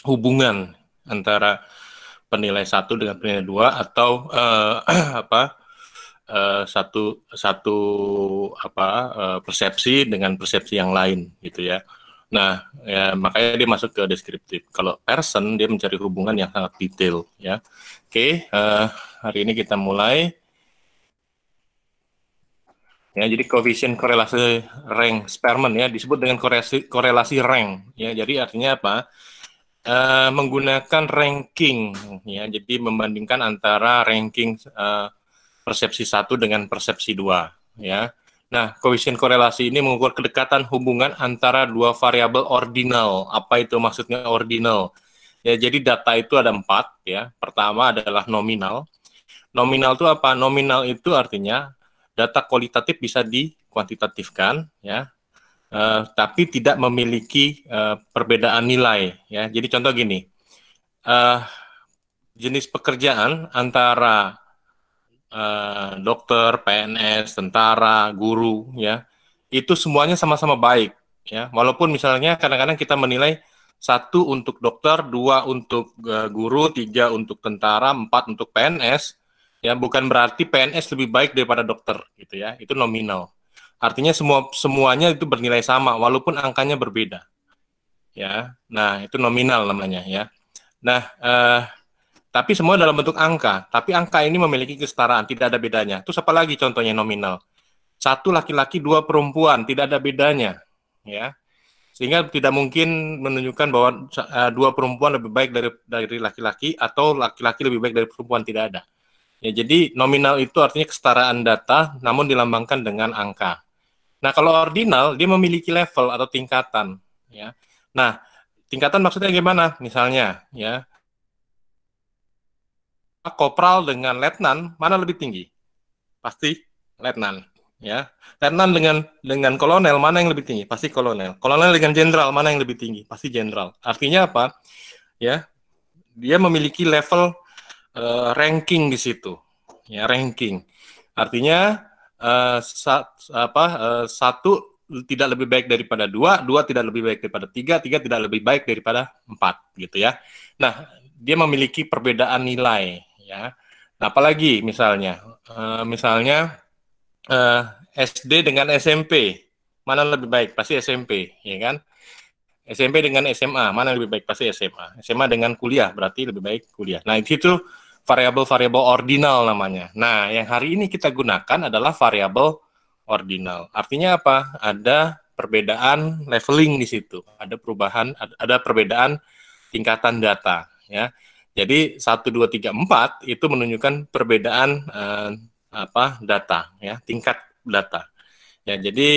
hubungan antara penilai satu dengan penilai dua, atau apa, satu satu apa, persepsi dengan persepsi yang lain gitu ya. Nah, ya, makanya dia masuk ke deskriptif. Kalau person, dia mencari hubungan yang sangat detail ya. Oke, hari ini kita mulai. Ya, jadi koefisien korelasi rank Spearman ya disebut dengan korelasi rank ya. Jadi artinya apa? Menggunakan ranking ya. Jadi membandingkan antara ranking persepsi satu dengan persepsi dua ya. Nah, koefisien korelasi ini mengukur kedekatan hubungan antara dua variabel ordinal. Apa itu maksudnya ordinal? Ya, jadi data itu ada 4 ya. Pertama adalah nominal. Nominal itu apa? Nominal itu artinya data kualitatif bisa dikuantitatifkan ya, tapi tidak memiliki perbedaan nilai ya. Jadi contoh gini, uh, jenis pekerjaan antara dokter, PNS, tentara, guru ya, itu semuanya sama-sama baik ya. Walaupun misalnya kadang-kadang kita menilai satu untuk dokter, dua untuk guru, tiga untuk tentara, empat untuk PNS, ya bukan berarti PNS lebih baik daripada dokter gitu ya. Itu nominal. Artinya semuanya itu bernilai sama walaupun angkanya berbeda ya. Nah, itu nominal namanya ya. Nah, tapi semua dalam bentuk angka. Tapi angka ini memiliki kesetaraan, tidak ada bedanya. Terus apa lagi contohnya nominal? Satu laki-laki, dua perempuan, tidak ada bedanya. Ya, sehingga tidak mungkin menunjukkan bahwa dua perempuan lebih baik dari laki-laki atau laki-laki lebih baik dari perempuan, tidak ada. Ya, jadi nominal itu artinya kesetaraan data, namun dilambangkan dengan angka. Nah, kalau ordinal dia memiliki level atau tingkatan. Ya, nah tingkatan maksudnya gimana? Misalnya, ya kopral dengan letnan mana lebih tinggi? Pasti letnan. Ya, letnan dengan kolonel mana yang lebih tinggi? Pasti kolonel. Kolonel dengan jenderal mana yang lebih tinggi? Pasti jenderal. Artinya apa? Ya, dia memiliki level ranking di situ. Ya, ranking. Artinya satu tidak lebih baik daripada dua, dua tidak lebih baik daripada tiga, tiga tidak lebih baik daripada empat, gitu ya. Nah, dia memiliki perbedaan nilai, ya. Nah, apalagi misalnya eh, SD dengan SMP, mana lebih baik? Pasti SMP, ya kan? SMP dengan SMA, mana lebih baik? Pasti SMA. SMA dengan kuliah, berarti lebih baik kuliah. Nah, itu variabel-variabel ordinal namanya. Nah, yang hari ini kita gunakan adalah variabel ordinal. Artinya apa? Ada perbedaan leveling di situ. Ada perubahan, ada perbedaan tingkatan data, ya. Jadi 1, 2, 3, 4 itu menunjukkan perbedaan data, ya, tingkat data. Ya, jadi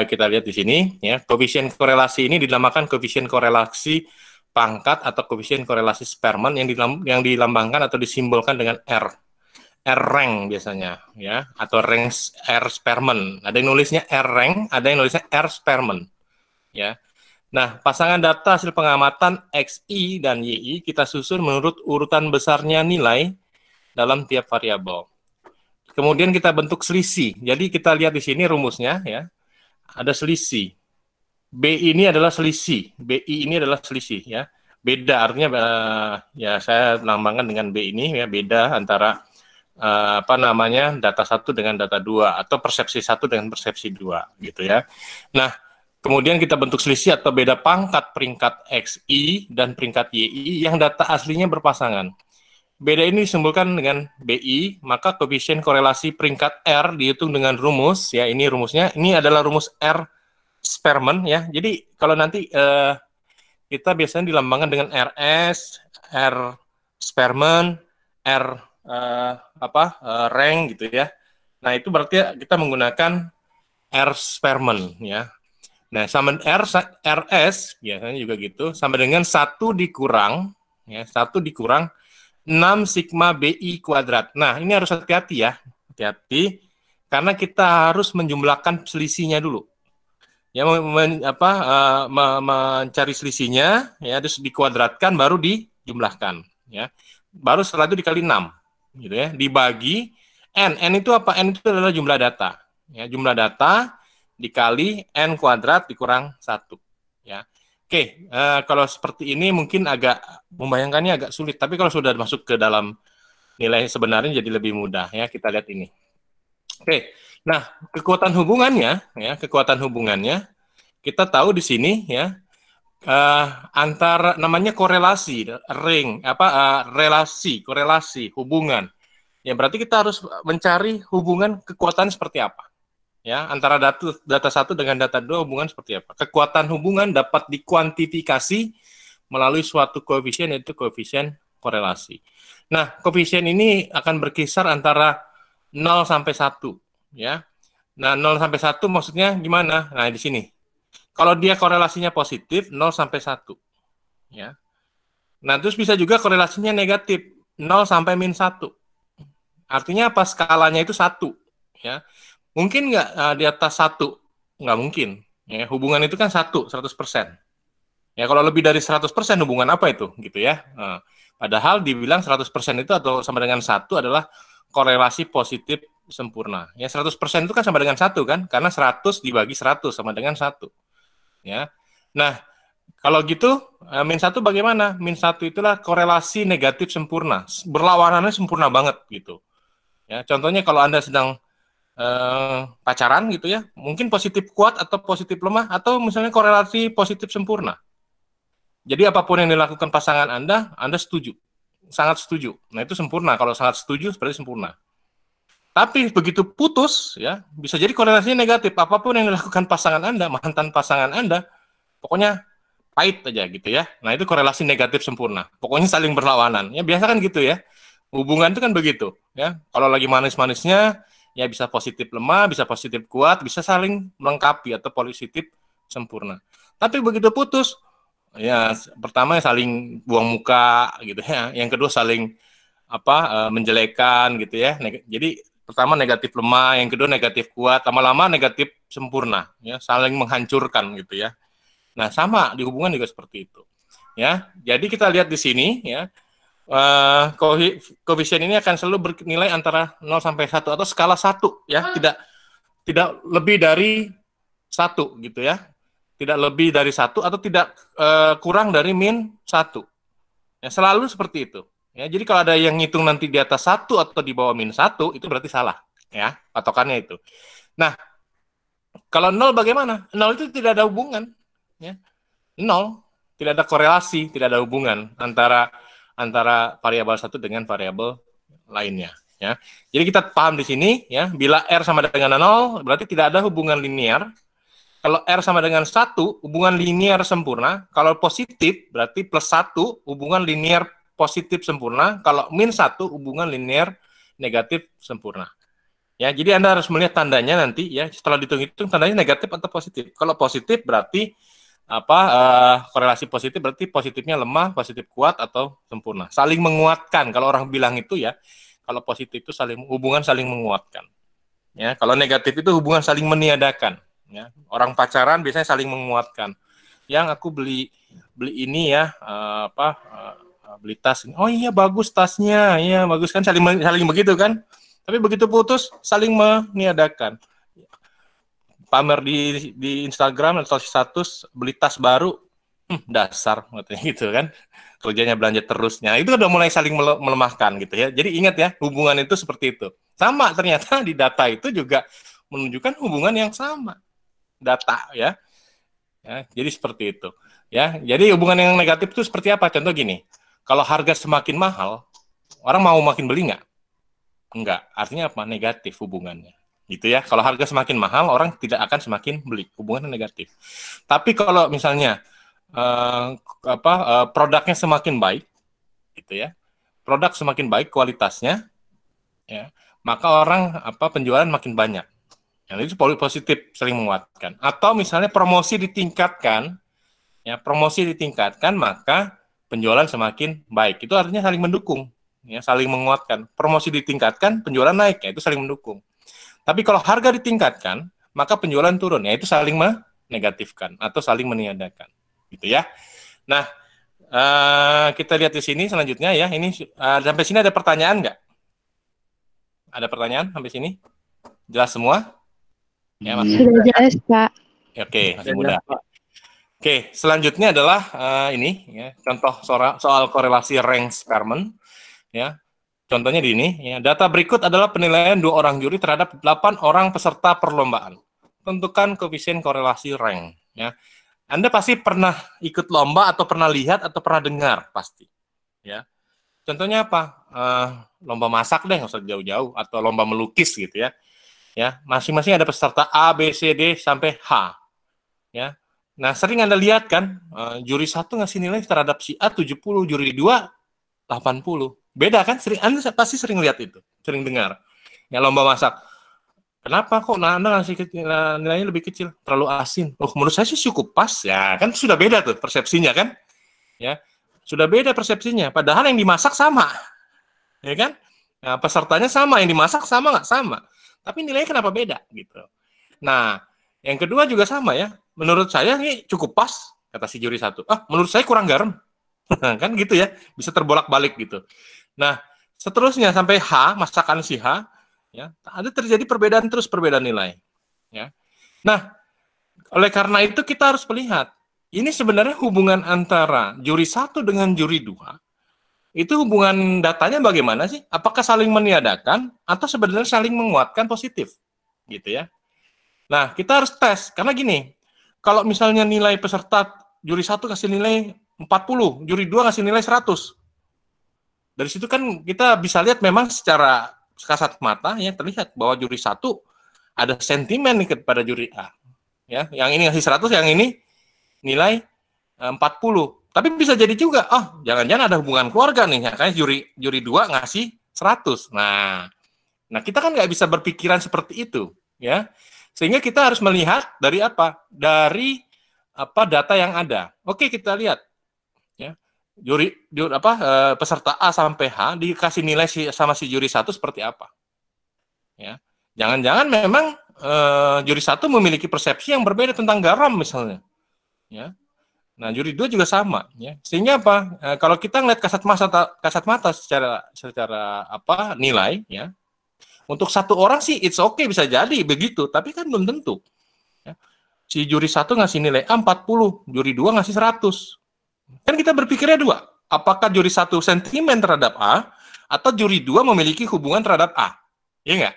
kita lihat di sini ya, koefisien korelasi ini dinamakan koefisien korelasi pangkat atau koefisien korelasi Spearman yang dilambangkan atau disimbolkan dengan R. R rank biasanya ya, atau rank R Spearman. Ada yang nulisnya R rank, ada yang nulisnya R Spearman ya. Nah, pasangan data hasil pengamatan XI dan YI kita susun menurut urutan besarnya nilai dalam tiap variabel. Kemudian kita bentuk selisih. Jadi kita lihat di sini rumusnya ya. Ada selisih. B ini adalah selisih. BI ini adalah selisih ya. Beda artinya ya saya lambangkan dengan B ini ya, beda antara data satu dengan data dua, atau persepsi satu dengan persepsi dua gitu ya. Nah, kemudian kita bentuk selisih atau beda pangkat peringkat XI dan peringkat YI yang data aslinya berpasangan. Beda ini disimbolkan dengan BI, maka koefisien korelasi peringkat R dihitung dengan rumus, ya ini rumusnya, ini adalah rumus R Spearman ya. Jadi kalau nanti kita biasanya dilambangkan dengan RS, R Spearman, R rank gitu ya. Nah, itu berarti kita menggunakan R Spearman ya. Nah, sama RS biasanya juga gitu, sama dengan 1 dikurang ya, 1 dikurang 6 sigma BI kuadrat. Nah, ini harus hati-hati ya. Hati-hati karena kita harus menjumlahkan selisihnya dulu. Ya, mencari selisihnya ya, terus dikuadratkan baru dijumlahkan ya. Baru setelah itu dikali 6 gitu ya, dibagi n. N itu apa? N itu adalah jumlah data. Ya, jumlah data dikali n kuadrat dikurang 1 ya. Oke, kalau seperti ini mungkin agak membayangkannya agak sulit, tapi kalau sudah masuk ke dalam nilai sebenarnya jadi lebih mudah ya. Kita lihat ini. Oke, nah kekuatan hubungannya kita tahu di sini ya, antara namanya korelasi, korelasi hubungan. Ya berarti kita harus mencari hubungan kekuatan seperti apa. Ya, antara data satu dengan data dua hubungan seperti apa. Kekuatan hubungan dapat dikuantifikasi melalui suatu koefisien, yaitu koefisien korelasi. Nah, koefisien ini akan berkisar antara 0 sampai 1, ya. Nah, 0 sampai 1 maksudnya gimana? Nah, di sini. Kalau dia korelasinya positif 0 sampai 1, ya. Nah, terus bisa juga korelasinya negatif 0 sampai min 1. Artinya apa? Skalanya itu 1, ya. Mungkin nggak di atas 1? Nggak mungkin. Ya, hubungan itu kan 100%. Ya, kalau lebih dari 100% hubungan apa itu? Gitu ya. Nah, padahal dibilang 100% itu atau sama dengan 1 adalah korelasi positif sempurna. Ya, 100% itu kan sama dengan 1 kan? Karena 100 dibagi 100 sama dengan 1. Ya. Nah, kalau gitu, min 1 bagaimana? Min 1 itulah korelasi negatif sempurna. Berlawanannya sempurna banget gitu. Ya, contohnya kalau Anda sedang pacaran gitu ya, mungkin positif kuat atau positif lemah, atau misalnya korelasi positif sempurna. Jadi apapun yang dilakukan pasangan Anda setuju, sangat setuju. Nah itu sempurna. Kalau sangat setuju berarti sempurna. Tapi begitu putus ya, bisa jadi korelasinya negatif. Apapun yang dilakukan pasangan Anda, mantan pasangan Anda, pokoknya pahit aja gitu ya. Nah itu korelasi negatif sempurna. Pokoknya saling berlawanan. Ya biasa kan gitu ya. Hubungan itu kan begitu ya. Kalau lagi manis-manisnya ya bisa positif lemah, bisa positif kuat, bisa saling melengkapi atau positif sempurna. Tapi begitu putus, ya pertama saling buang muka gitu ya. Yang kedua saling menjelekan gitu ya. Jadi pertama negatif lemah, yang kedua negatif kuat, lama-lama negatif sempurna ya, saling menghancurkan gitu ya. Nah, sama di hubungan juga seperti itu. Ya. Jadi kita lihat di sini ya. Koefisien ini akan selalu bernilai antara 0 sampai 1 atau skala 1 ya, tidak lebih dari 1 gitu ya. Tidak lebih dari 1 atau tidak kurang dari min 1. Ya, selalu seperti itu. Ya, jadi kalau ada yang ngitung nanti di atas 1 atau di bawah min 1 itu berarti salah ya, patokannya itu. Nah, kalau 0 bagaimana? 0 itu tidak ada hubungan ya. 0, tidak ada korelasi, tidak ada hubungan antara variabel satu dengan variabel lainnya ya. Jadi kita paham di sini ya, bila R sama dengan 0 berarti tidak ada hubungan linear. Kalau R sama dengan 1 hubungan linear sempurna. Kalau positif berarti plus 1 hubungan linear positif sempurna. Kalau min 1 hubungan linear negatif sempurna. Ya, jadi Anda harus melihat tandanya nanti ya, setelah dihitung-hitung tandanya negatif atau positif. Kalau positif berarti korelasi positif berarti positifnya lemah, positif kuat atau sempurna. Saling menguatkan. Kalau orang bilang itu ya, kalau positif itu hubungan saling menguatkan. Ya, kalau negatif itu hubungan saling meniadakan. Ya, orang pacaran biasanya saling menguatkan. Yang aku beli ini ya, beli tas. Oh iya bagus tasnya, iya bagus kan, saling begitu kan. Tapi begitu putus saling meniadakan. Pamer di Instagram atau status beli tas baru, dasar katanya gitu kan, kerjanya belanja terusnya, itu udah mulai saling melemahkan gitu ya. Jadi ingat ya, hubungan itu seperti itu. Sama ternyata di data itu juga menunjukkan hubungan yang sama, data ya. Jadi seperti itu ya. Jadi hubungan yang negatif itu seperti apa? Contoh gini, kalau harga semakin mahal, orang mau makin beli nggak? Enggak, artinya apa? Negatif hubungannya. Gitu ya. Kalau harga semakin mahal, orang tidak akan semakin beli. Hubungannya negatif. Tapi kalau misalnya produknya semakin baik, gitu ya. Produk semakin baik kualitasnya, ya, maka orang penjualan makin banyak. Yang itu positif, saling menguatkan. Atau misalnya promosi ditingkatkan, ya, maka penjualan semakin baik. Itu artinya saling mendukung. Ya, saling menguatkan. Promosi ditingkatkan, penjualan naik, ya, itu saling mendukung. Tapi kalau harga ditingkatkan, maka penjualan turun, ya, itu saling menegatifkan atau saling meniadakan, gitu ya. Nah, kita lihat di sini selanjutnya ya. Ini sampai sini ada pertanyaan nggak? Ada pertanyaan sampai sini? Jelas semua? Ya, masih sudah jelas, Pak. Oke, masih mudah. Oke, selanjutnya adalah ini ya, contoh soal korelasi rank Spearman ya. Contohnya di ini ya. Data berikut adalah penilaian 2 orang juri terhadap 8 orang peserta perlombaan. Tentukan koefisien korelasi rank ya. Anda pasti pernah ikut lomba atau pernah lihat atau pernah dengar pasti ya. Contohnya apa? Lomba masak deh, nggak usah jauh-jauh, atau lomba melukis gitu ya. Ya, masing-masing ada peserta A, B, C, D sampai H ya. Nah, sering Anda lihat kan, juri 1 ngasih nilai terhadap si A 70, juri 2 80. Beda kan? Anda pasti sering lihat itu, sering dengar. Ya, lomba masak. Kenapa kok Anda ngasih nilainya lebih kecil? Terlalu asin. Oh, menurut saya sih cukup pas. Ya, kan sudah beda tuh persepsinya kan? Ya, sudah beda persepsinya. Padahal yang dimasak sama. Ya kan? Nah, pesertanya sama, yang dimasak sama nggak sama. Tapi nilainya kenapa beda gitu. Nah, yang kedua juga sama ya. Menurut saya ini cukup pas, kata si juri 1. Menurut saya kurang garam. Kan gitu ya, bisa terbolak-balik gitu. Nah, seterusnya sampai H, masakan si H, ya, ada terjadi perbedaan nilai. Ya. Nah, oleh karena itu kita harus melihat, ini sebenarnya hubungan antara juri 1 dengan juri 2, itu hubungan datanya bagaimana sih? Apakah saling meniadakan atau sebenarnya saling menguatkan positif? Gitu ya. Nah, kita harus tes. Karena gini, kalau misalnya nilai peserta juri 1 kasih nilai 40, juri 2 kasih nilai 100. Dari situ kan kita bisa lihat memang secara kasat mata ya terlihat bahwa juri 1 ada sentimen nih kepada juri A. Ya, yang ini ngasih 100, yang ini nilai 40. Tapi bisa jadi juga, jangan-jangan ada hubungan keluarga nih, ya, kayak juri 2 ngasih 100. Nah kita kan nggak bisa berpikiran seperti itu, ya. Sehingga kita harus melihat dari apa? Dari data yang ada. Oke, kita lihat, ya. Peserta A sampai H dikasih nilai sama si juri 1 seperti apa? Ya, jangan-jangan memang juri 1 memiliki persepsi yang berbeda tentang garam misalnya, ya. Nah, juri 2 juga sama, ya. Sehingga apa? Kalau kita ngeliat kasat mata secara nilai, ya. Untuk satu orang sih it's okay, bisa jadi begitu, tapi kan belum tentu. Ya. Si juri 1 ngasih nilai A 40, juri 2 ngasih 100. Kan kita berpikirnya dua. Apakah juri 1 sentimen terhadap A atau juri 2 memiliki hubungan terhadap A? Iya nggak?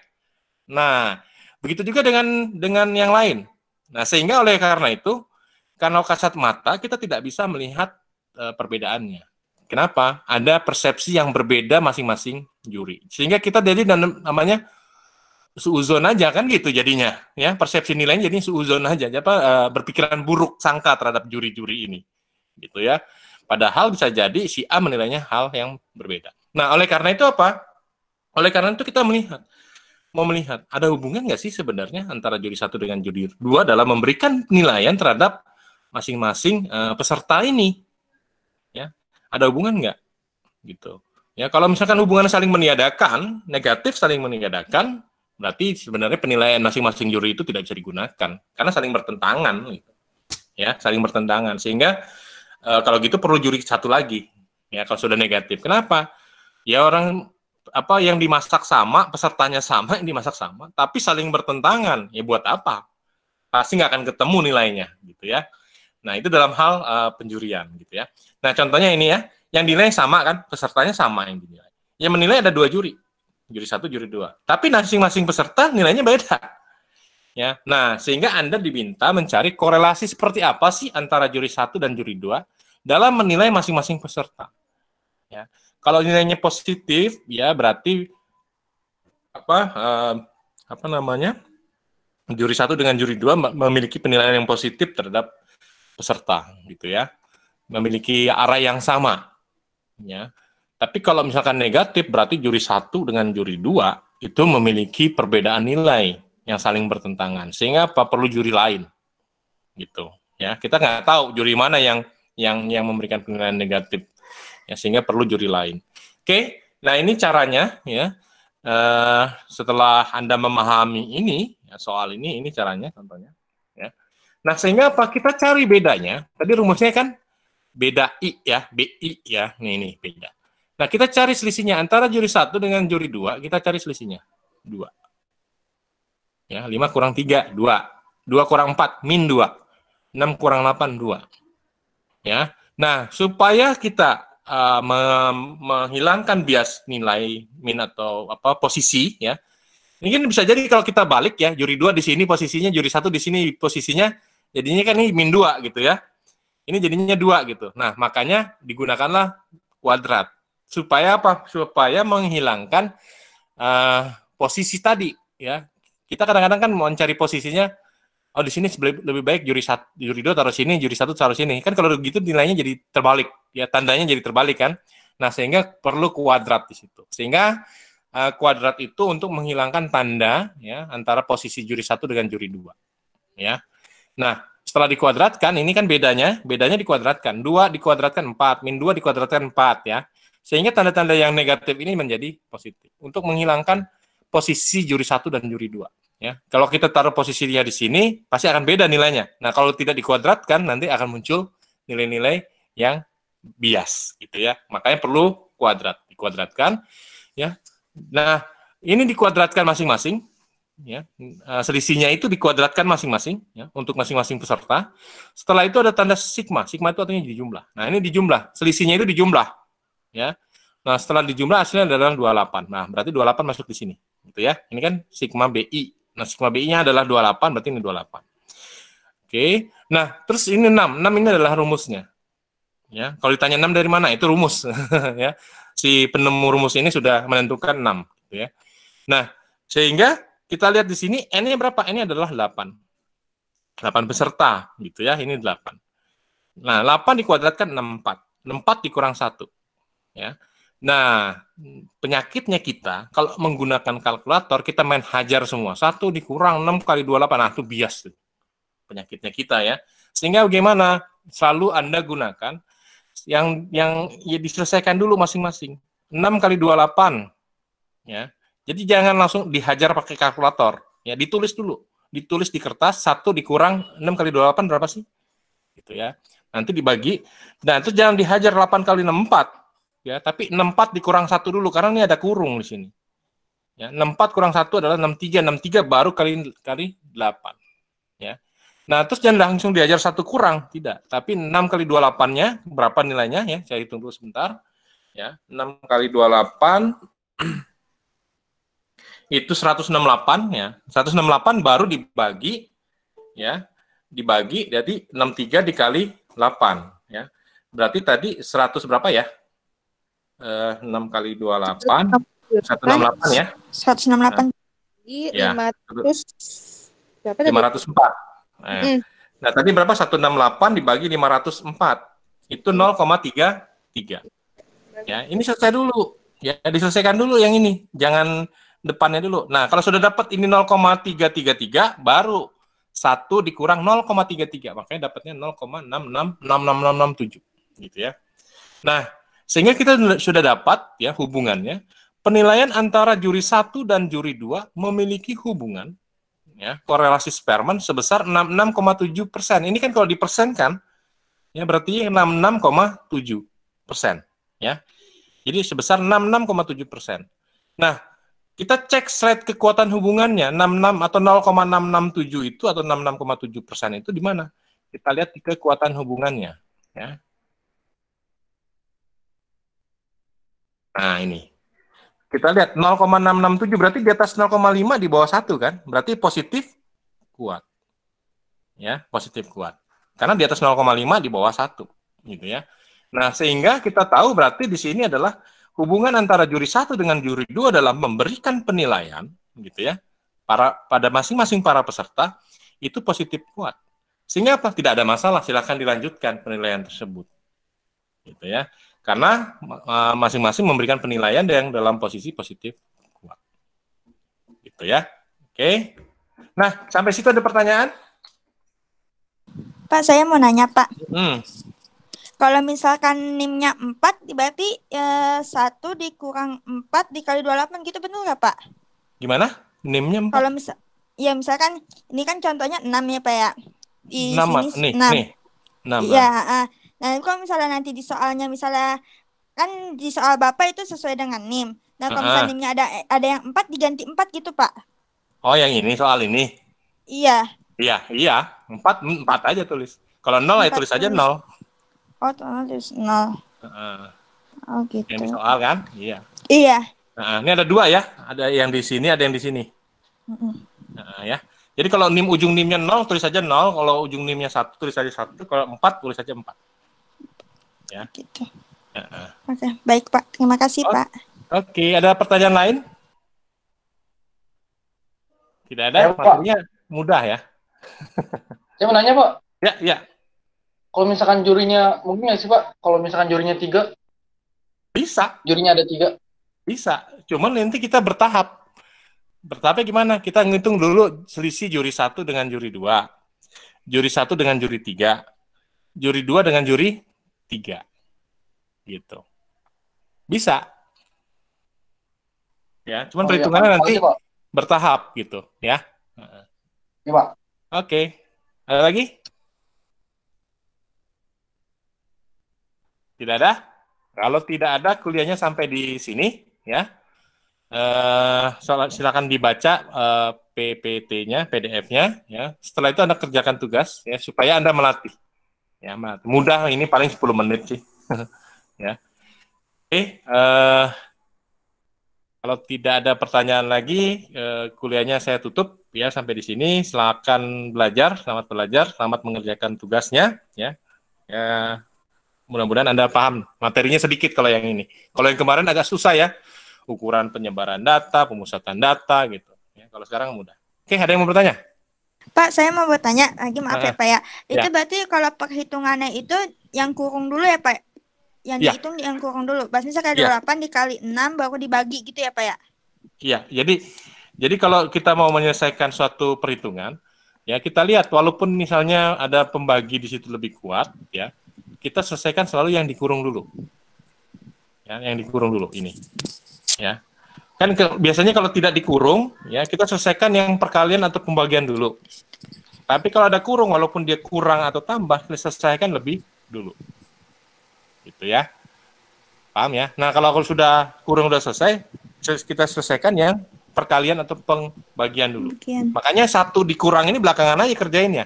Nah, begitu juga dengan yang lain. Nah, sehingga oleh karena itu, karena kasat mata kita tidak bisa melihat perbedaannya. Kenapa? Ada persepsi yang berbeda masing-masing juri. Sehingga kita jadi namanya suuzon aja kan gitu jadinya, ya. Persepsi nilainya jadi suuzon aja, berpikiran buruk sangka terhadap juri-juri ini. Gitu ya. Padahal bisa jadi si A menilainya hal yang berbeda. Nah, oleh karena itu apa? Oleh karena itu kita mau melihat ada hubungan nggak sih sebenarnya antara juri 1 dengan juri 2 dalam memberikan penilaian terhadap masing-masing peserta ini, ya. Ada hubungan nggak, gitu. Ya, kalau misalkan hubungan saling meniadakan, negatif saling meniadakan, berarti sebenarnya penilaian masing-masing juri itu tidak bisa digunakan karena saling bertentangan, gitu. Ya, saling bertentangan. Sehingga kalau gitu perlu juri 1 lagi, ya, kalau sudah negatif. Kenapa? Ya, orang yang dimasak sama, pesertanya sama, yang dimasak sama, tapi saling bertentangan. Ya, buat apa? Pasti nggak akan ketemu nilainya, gitu ya. Nah, itu dalam hal penjurian, gitu ya. Nah, contohnya ini ya, yang dinilai sama kan, pesertanya sama yang dinilai. Yang menilai ada 2 juri 1, juri 2. Tapi masing-masing peserta nilainya beda. Ya, nah, sehingga Anda diminta mencari korelasi seperti apa sih antara juri 1 dan juri 2 dalam menilai masing-masing peserta. Ya, kalau nilainya positif, ya berarti juri 1 dengan juri 2 memiliki penilaian yang positif terhadap peserta, gitu ya, memiliki arah yang sama, ya. Tapi kalau misalkan negatif, berarti juri 1 dengan juri 2 itu memiliki perbedaan nilai yang saling bertentangan, sehingga perlu juri lain, gitu ya. Kita nggak tahu juri mana yang memberikan penilaian negatif, ya, sehingga perlu juri lain. Oke, nah ini caranya, ya. Setelah Anda memahami ini, ya, soal ini caranya, contohnya, ya. Nah, sehingga apa? Kita cari bedanya. Tadi rumusnya kan beda I ya, BI ya. Nih beda. Nah, kita cari selisihnya antara juri 1 dengan juri 2, kita cari selisihnya. 2. Ya, 5 kurang 3, 2. 2 kurang 4, min 2. 6 kurang 8, 2. Ya. Nah, supaya kita menghilangkan bias nilai min atau posisi, ya. Ini kan bisa jadi kalau kita balik ya, juri 2 di sini posisinya, juri 1 di sini posisinya, jadinya kan ini min 2 gitu ya. Ini jadinya 2 gitu. Nah, makanya digunakanlah kuadrat. Supaya apa? Supaya menghilangkan posisi tadi ya. Kita kadang-kadang kan mau mencari posisinya, oh di sini lebih baik juri 2 taruh sini, juri 1 taruh sini. Kan kalau begitu nilainya jadi terbalik, ya tandanya jadi terbalik kan. Nah, sehingga perlu kuadrat di situ. Sehingga kuadrat itu untuk menghilangkan tanda ya antara posisi juri 1 dengan juri 2. Ya. Nah, setelah dikuadratkan, ini kan bedanya dikuadratkan. 2 dikuadratkan 4, min 2 dikuadratkan 4 ya. Sehingga tanda-tanda yang negatif ini menjadi positif. Untuk menghilangkan posisi juri 1 dan juri 2. Ya. Kalau kita taruh posisinya di sini, pasti akan beda nilainya. Nah, kalau tidak dikuadratkan, nanti akan muncul nilai-nilai yang bias gitu ya. Makanya perlu dikuadratkan ya. Nah, ini dikuadratkan masing-masing ya. Selisihnya itu dikuadratkan masing-masing ya untuk masing-masing peserta. Setelah itu ada tanda sigma. Sigma itu artinya dijumlah. Nah, ini dijumlah. Selisihnya itu dijumlah ya. Nah, setelah dijumlah hasilnya adalah 28. Nah, berarti 28 masuk di sini gitu ya. Ini kan sigma BI. Nah, sigma BI-nya adalah 28, berarti ini 28. Oke. Nah, terus ini 6. 6 ini adalah rumusnya. Ya, kalau ditanya 6 dari mana? Itu rumus ya. Si penemu rumus ini sudah menentukan 6 gitu ya. Nah, sehingga kita lihat di sini N-nya berapa? N-nya adalah 8. 8 peserta gitu ya. Ini 8. Nah, 8 dikuadratkan 64. 64 dikurang 1. Ya. Nah, penyakitnya kita kalau menggunakan kalkulator kita main hajar semua. 1 dikurang 6 kali 28. Nah, itu bias tuh. Penyakitnya kita ya. Sehingga bagaimana? Selalu Anda gunakan yang ya diselesaikan dulu masing-masing. 6 kali 28 ya. Jadi jangan langsung dihajar pakai kalkulator. Ya, ditulis dulu. Ditulis di kertas 1 dikurang 6 kali 28 berapa sih? Gitu ya. Nanti dibagi. Dan itu jangan dihajar 8 kali 64 ya, tapi 64 dikurang 1 dulu karena ini ada kurung di sini. Ya, 64 kurang 1 adalah 63, 63 baru kali 8. Ya. Nah, terus jangan langsung diajar 1 kurang, tidak. Tapi 6 kali 28-nya, berapa nilainya ya? Saya hitung dulu sebentar. Ya, 6 kali 28 itu 168 ya. 168 baru dibagi ya. Dibagi jadi 63 dikali 8 ya. Berarti tadi 100 berapa ya? 6 kali 28 168 ya. 168 ya. 500 berapa tadi? 504. Nah, tadi berapa? 168 dibagi 504. Itu 0,33. Ya, ini selesai dulu. Ya, diselesaikan dulu yang ini. Jangan depannya dulu. Nah, kalau sudah dapat ini 0,333 baru 1 dikurang 0,33. Makanya dapatnya 0,666667 gitu ya. Nah, sehingga kita sudah dapat ya hubungannya. Penilaian antara juri 1 dan juri 2 memiliki hubungan ya, korelasi Spearman sebesar 66,7%. Ini kan kalau dipersenkan ya berarti 66,7% ya. Jadi sebesar 66,7%. Nah, kita cek slide kekuatan hubungannya 66 atau 0,667 itu atau 66,7% itu di mana? Kita lihat di kekuatan hubungannya ya. Nah, ini. Kita lihat 0,667 berarti di atas 0,5 di bawah 1 kan? Berarti positif kuat. Ya, positif kuat. Karena di atas 0,5 di bawah 1 gitu ya. Nah, sehingga kita tahu berarti di sini adalah hubungan antara juri 1 dengan juri 2 dalam memberikan penilaian gitu ya. Pada masing-masing para peserta itu positif kuat. Sehingga apa? Tidak ada masalah, silakan dilanjutkan penilaian tersebut. Gitu ya. Karena masing-masing memberikan penilaian yang dalam posisi positif kuat. Gitu ya. Oke. Nah, sampai situ ada pertanyaan? Pak, saya mau nanya, Pak. Kalau misalkan NIM-nya 4, berarti 1 dikurang 4 dikali 28 gitu, benar nggak, Pak? Gimana? NIM-nya 4? Kalau misalkan, ini kan contohnya 6 ya, Pak ya. Di 6, sini 6. Iya, nah, kalau misalnya nanti di soalnya, misalnya, kan di soal Bapak itu sesuai dengan NIM. Nah, kalau misalnya NIM-nya ada yang 4, diganti 4 gitu, Pak. Oh, yang ini, soal ini? Iya. Iya, 4 aja tulis. Kalau 0 ya 4 tulis aja tulis. 0. Oh, tulis 0. Oh Yang di gitu. soal kan? Iya. Iya. Ini ada 2 ya. Ada yang di sini, ada yang di sini. Ya. Jadi kalau ujung NIM-nya 0 tulis saja 0, kalau ujung NIM-nya 1 tulis saja 1, kalau 4 tulis saja 4. Ya. Gitu. Oke, baik Pak. Terima kasih Pak. Oke, ada pertanyaan lain? Tidak ada, materinya mudah ya. Saya mau nanya Pak. Ya. Kalau misalkan jurinya, mungkin nggak sih Pak, kalau misalkan jurinya 3? Bisa. Jurinya ada 3? Bisa, cuman nanti kita bertahap. Bertahapnya gimana? Kita ngitung dulu selisih juri 1 dengan juri 2. Juri 1 dengan juri 3. Juri 2 dengan juri 3. Gitu. Bisa. Ya, cuman perhitungannya nanti bertahap gitu, ya. Iya, Pak. Oke. Ada lagi? Tidak ada? Kalau tidak ada, kuliahnya sampai di sini, ya. Silakan dibaca PPT-nya, PDF-nya, ya. Setelah itu Anda kerjakan tugas, ya, supaya Anda melatih. Ya, mudah, ini paling 10 menit sih. Ya. Oke, kalau tidak ada pertanyaan lagi, kuliahnya saya tutup ya sampai di sini. Silakan belajar, selamat mengerjakan tugasnya, ya. Ya, mudah-mudahan Anda paham. Materinya sedikit kalau yang ini. Kalau yang kemarin agak susah ya, ukuran penyebaran data, pemusatan data gitu. Ya, kalau sekarang mudah. Oke, ada yang mau bertanya? Pak, saya mau bertanya lagi, maaf ya Pak ya. Itu berarti kalau perhitungannya itu yang kurung dulu ya Pak? Yang dihitung yang kurung dulu. Misalnya kayak 28 dikali 6 baru dibagi gitu ya Pak ya? Iya, jadi kalau kita mau menyelesaikan suatu perhitungan, ya kita lihat walaupun misalnya ada pembagi di situ lebih kuat, ya kita selesaikan selalu yang dikurung dulu. Ya, yang dikurung dulu ini. Ya. Kan biasanya kalau tidak dikurung, ya kita selesaikan yang perkalian atau pembagian dulu. Tapi kalau ada kurung, walaupun dia kurang atau tambah, kita selesaikan lebih dulu. Gitu ya. Paham ya? Nah, kalau sudah kurung udah selesai, kita selesaikan yang perkalian atau pembagian dulu. Makanya 1 dikurang ini belakangan aja kerjain ya.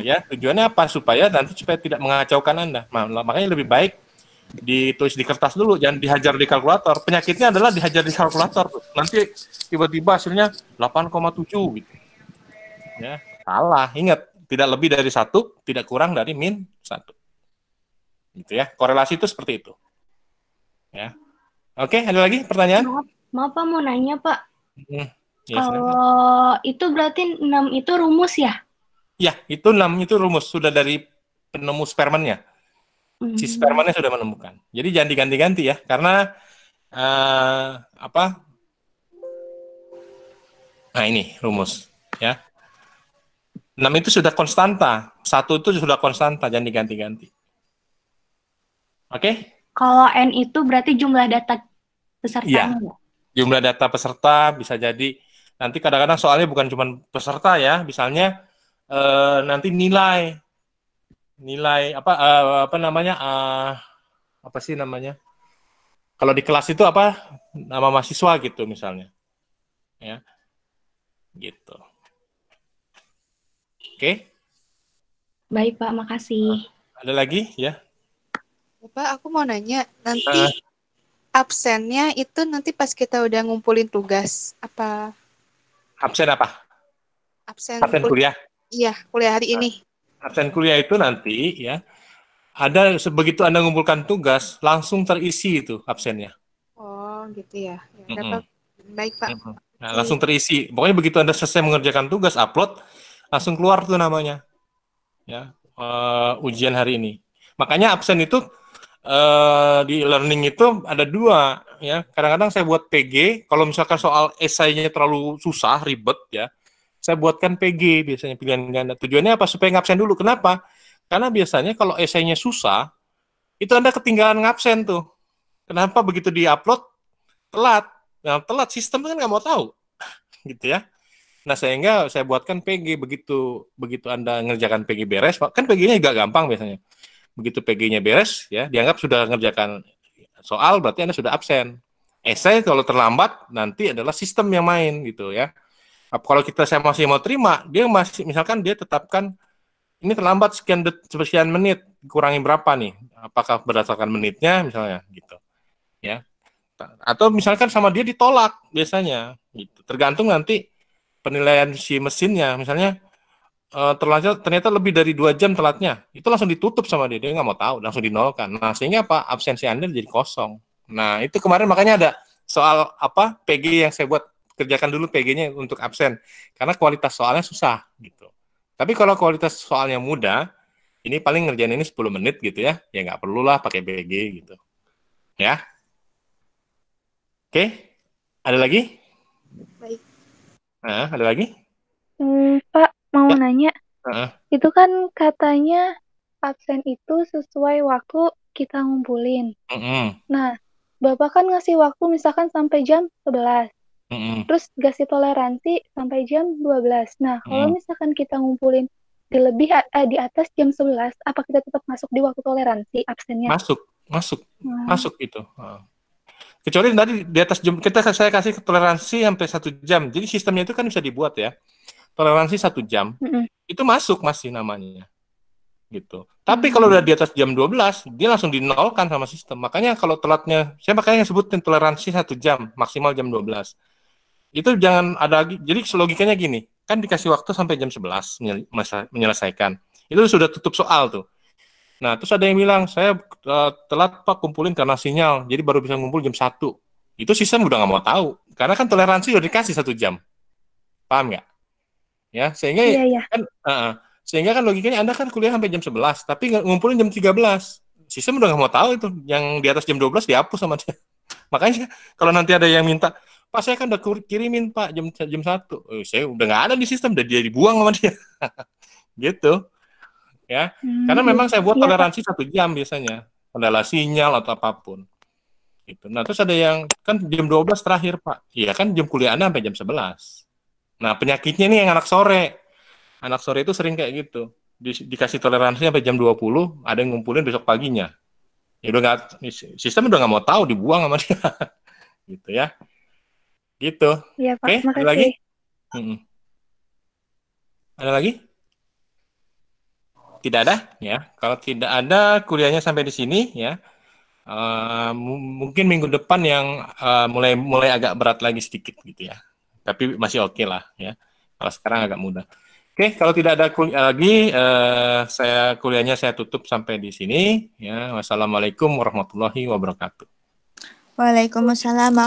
Ya, tujuannya apa? Supaya tidak mengacaukan Anda. Makanya lebih baik ditulis di kertas dulu, jangan dihajar di kalkulator. Penyakitnya adalah dihajar di kalkulator. Nanti tiba-tiba hasilnya 8,7 gitu. Ya, salah. Ingat, tidak lebih dari 1, tidak kurang dari -1. Gitu ya. Korelasi itu seperti itu. Ya. Oke, ada lagi pertanyaan? Maaf Pak, mau nanya Pak. Ya, kalau itu berarti 6 itu rumus ya? Ya, itu 6 itu rumus. Sudah dari penemu Spearman-nya. Si Spearman-nya sudah menemukan. Jadi jangan diganti-ganti ya. Karena nah ini rumus. Ya. 6 itu sudah konstanta. 1 itu sudah konstanta. Jangan diganti-ganti. Oke? Kalau N itu berarti jumlah data pesertanya ya? Jumlah data peserta bisa jadi nanti kadang-kadang soalnya bukan cuma peserta ya, misalnya nanti nilai apa namanya kalau di kelas itu apa nama mahasiswa gitu misalnya ya gitu. Oke. Baik Pak, makasih. Ada lagi ya? Pak, aku mau nanya nanti absennya itu nanti pas kita udah ngumpulin tugas apa? Absen apa? Absen kuliah. Iya, kuliah hari ini. Absen kuliah itu nanti ya ada begitu Anda ngumpulkan tugas langsung terisi itu absennya. Oh, gitu ya. Baik Pak. Nah, langsung terisi. Pokoknya begitu Anda selesai mengerjakan tugas, upload, langsung keluar tuh namanya. Ya, ujian hari ini. Makanya absen itu di learning itu ada 2 ya. Kadang-kadang saya buat PG, kalau misalkan soal esainya terlalu susah, ribet ya. Saya buatkan PG biasanya pilihan ganda. Tujuannya apa? Supaya ngabsen dulu. Kenapa? Karena biasanya kalau esainya susah, itu Anda ketinggalan ngabsen tuh. Kenapa begitu di-upload telat? Nah, telat sistem kan nggak mau tahu. Gitu ya. Nah, sehingga saya buatkan PG begitu Anda ngerjakan PG beres, kan PG-nya juga gampang biasanya. Begitu PG-nya beres, ya dianggap sudah ngerjakan soal, berarti Anda sudah absen. Esai kalau terlambat, nanti adalah sistem yang main gitu ya. Kalau saya masih mau terima, dia masih misalkan dia tetapkan ini terlambat sekian menit, kurangi berapa nih? Apakah berdasarkan menitnya misalnya gitu. Ya. Atau misalkan sama dia ditolak biasanya gitu. Tergantung nanti penilaian si mesinnya. Misalnya ternyata lebih dari 2 jam telatnya, itu langsung ditutup sama dia nggak mau tahu, langsung dinolkan. Nah, sehingga apa? Absensi Anda jadi kosong. Nah, itu kemarin makanya ada soal apa PG yang saya buat, kerjakan dulu PG-nya untuk absen, karena kualitas soalnya susah gitu. Tapi kalau kualitas soalnya mudah, ini paling ngerjain ini 10 menit gitu ya nggak perlulah pakai PG gitu. Ya. Oke, ada lagi? Baik. Nah, ada lagi? Pak, mau Ya. nanya. Itu kan katanya absen itu sesuai waktu kita ngumpulin. Nah, Bapak kan ngasih waktu misalkan sampai jam 11. Terus kasih toleransi sampai jam 12. Nah, kalau misalkan kita ngumpulin di atas jam 11, apa kita tetap masuk di waktu toleransi absennya? Masuk itu. Kecuali tadi di atas jam saya kasih toleransi sampai 1 jam. Jadi sistemnya itu kan bisa dibuat ya. Toleransi 1 jam. Itu masuk masih namanya. Gitu. Tapi kalau udah di atas jam 12, dia langsung dinolkan sama sistem. Makanya kalau telatnya, saya makanya sebutin toleransi 1 jam, maksimal jam 12. Itu jangan ada lagi. Jadi logikanya gini, kan dikasih waktu sampai jam 11 menyelesaikan. Itu sudah tutup soal tuh. Nah, terus ada yang bilang, saya telat Pak kumpulin karena sinyal, jadi baru bisa ngumpul jam 1. Itu sistem udah nggak mau tahu. Karena kan toleransi udah dikasih 1 jam. Paham nggak? Ya, sehingga kan logikanya Anda kan kuliah sampai jam 11, tapi ngumpulin jam 13. Sistem udah nggak mau tahu itu. Yang di atas jam 12 dihapus sama dia. Makanya kalau nanti ada yang minta, Pak saya kan udah kirimin Pak jam 1. Saya udah nggak ada di sistem, udah dia dibuang sama dia. Gitu. Ya. Karena memang saya buat toleransi 1 jam biasanya. Kendala sinyal atau apapun. Gitu. Nah, terus ada yang kan jam 12 terakhir Pak. Iya kan jam kuliah Anda sampai jam 11. Nah, penyakitnya nih yang anak sore. Anak sore itu sering kayak gitu. Dikasih toleransi sampai jam 20, ada yang ngumpulin besok paginya. Ya udah nggak, sistem udah nggak mau tahu, dibuang sama dia. Gitu ya. Gitu. Iya, Pak. Oke, Makasih. ada lagi? Ada lagi? Tidak ada, ya. Kalau tidak ada, kuliahnya sampai di sini, ya. Mungkin minggu depan yang mulai agak berat lagi sedikit gitu ya. Tapi masih oke lah ya. Kalau sekarang agak mudah. Oke, kalau tidak ada lagi, kuliahnya saya tutup sampai di sini. Ya, wassalamualaikum warahmatullahi wabarakatuh. Waalaikumsalam.